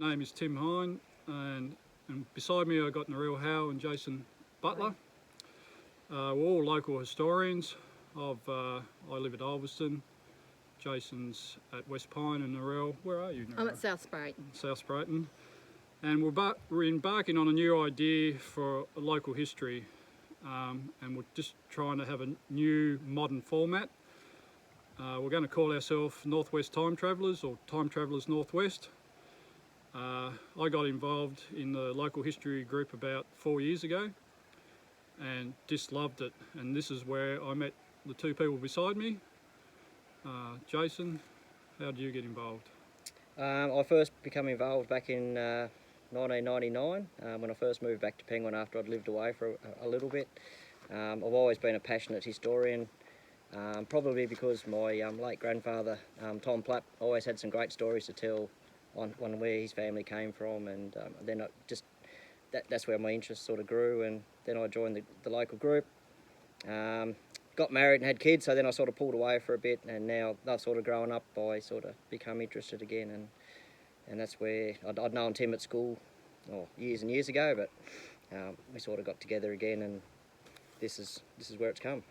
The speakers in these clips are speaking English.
Name is Tim Hine, and beside me I've got Narelle Howe and Jason Butler. We're all local historians. I live at Ulverston. Jason's at West Pine, and Narelle, where are you, Narelle? I'm at South Sprayton. South Sprayton. And we're embarking on a new idea for a local history, and we're just trying to have a new modern format. We're going to call ourselves Northwest Time Travellers, or Time Travellers Northwest. I got involved in the local history group about 4 years ago and just loved it, and this is where I met the two people beside me. Jason, how did you get involved? I first became involved back in 1999 when I first moved back to Penguin after I'd lived away for a little bit. I've always been a passionate historian, probably because my late grandfather, Tom Platt, always had some great stories to tell on where his family came from, and then that's where my interest sort of grew, and then I joined the local group. Got married and had kids, so then I sort of pulled away for a bit, and now they've sort of grown up, I sort of become interested again, and that's where I'd known Tim at school years and years ago, but we sort of got together again, and this is where it's come.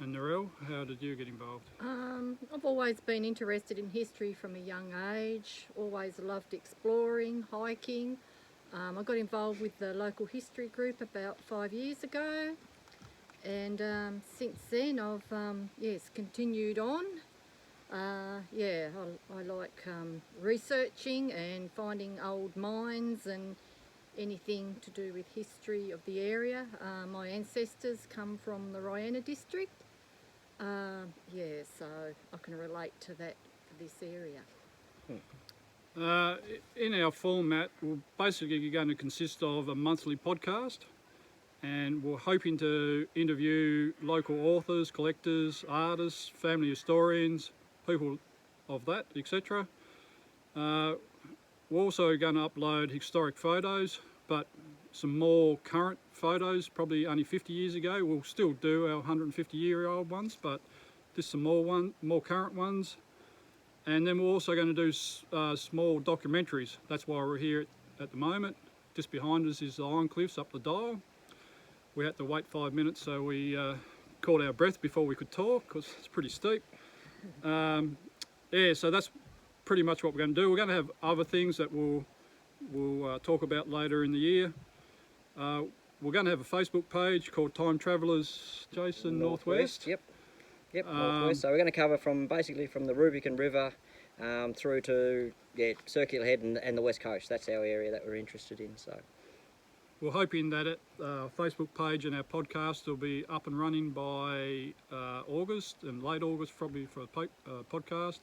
And Narelle, how did you get involved? I've always been interested in history from a young age, always loved exploring, hiking. I got involved with the local history group about 5 years ago, and since then I've continued on. I like researching and finding old mines and anything to do with history of the area. My ancestors come from the Rihanna district, so I can relate to that for this area. In our format, we're basically going to consist of a monthly podcast, and we're hoping to interview local authors, collectors, artists, family historians, people of that, etc. We're also going to upload historic photos, but some more current photos, probably only 50 years ago. We'll still do our 150-year-old ones, but just some more current ones. And then we're also going to do small documentaries. That's why we're here at the moment. Just behind us is the Iron Cliffs up the dial. We had to wait 5 minutes, so we caught our breath before we could talk, because it's pretty steep. So that's pretty much what we're going to do. We're going to have other things that we'll talk about later in the year. We're going to have a Facebook page called Time Travellers Jason Northwest. Yep, Northwest. So we're going to cover basically from the Rubicon River through to Circular Head and the West Coast. That's our area that we're interested in. So we're hoping that our Facebook page and our podcast will be up and running by August, and late August probably for a podcast.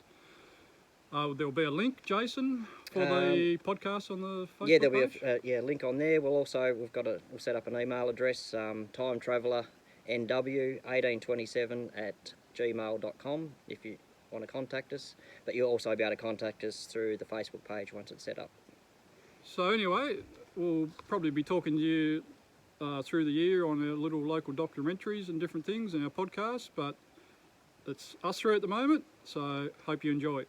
There'll be a link, Jason, for the podcast on the Facebook there'll page? Be a link on there. We'll set up an email address, timetravellerNW1827@gmail.com if you want to contact us. But you'll also be able to contact us through the Facebook page once it's set up. So anyway, we'll probably be talking to you through the year on our little local documentaries and different things in our podcast, but it's us three at the moment, so hope you enjoy it.